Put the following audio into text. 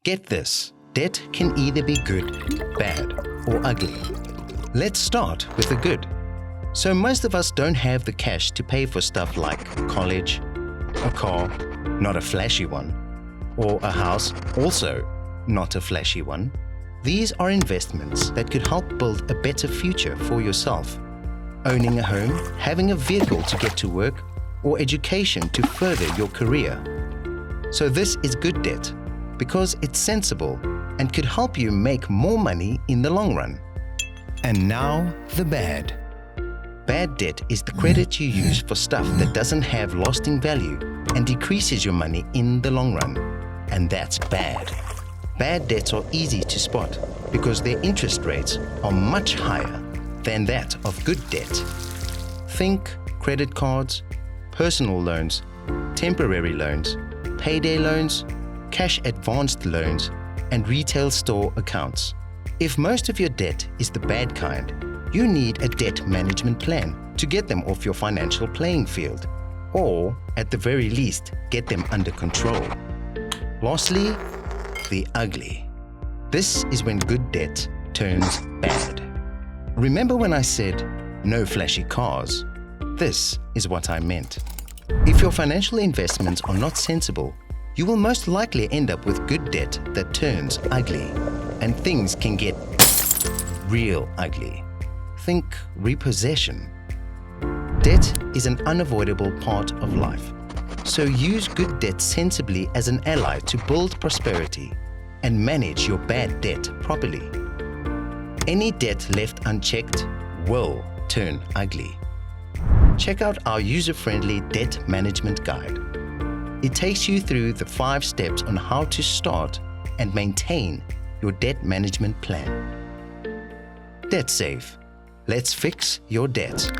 Get this, debt can either be good, bad, or ugly. Let's start with the good. So most of us don't have the cash to pay for stuff like college, a car, not a flashy one, or a house, also not a flashy one. These are investments that could help build a better future for yourself. Owning a home, having a vehicle to get to work, or education to further your career. So this is good debt because it's sensible and could help you make more money in the long run. And now, the bad. Bad debt is the credit you use for stuff that doesn't have lasting value and decreases your money in the long run. And that's bad. Bad debts are easy to spot because their interest rates are much higher than that of good debt. Think credit cards, personal loans, temporary loans, payday loans, cash advanced loans, and retail store accounts. If most of your debt is the bad kind, you need a debt management plan to get them off your financial playing field, or at the very least, get them under control. Lastly, the ugly. This is when good debt turns bad. Remember when I said, no flashy cars? This is what I meant. If your financial investments are not sensible, you will most likely end up with good debt that turns ugly, and things can get real ugly. Think repossession. Debt is an unavoidable part of life, so use good debt sensibly as an ally to build prosperity and manage your bad debt properly. Any debt left unchecked will turn ugly. Check out our user-friendly debt management guide. It takes you through the 5 steps on how to start and maintain your debt management plan. Debt Safe. Let's fix your debt.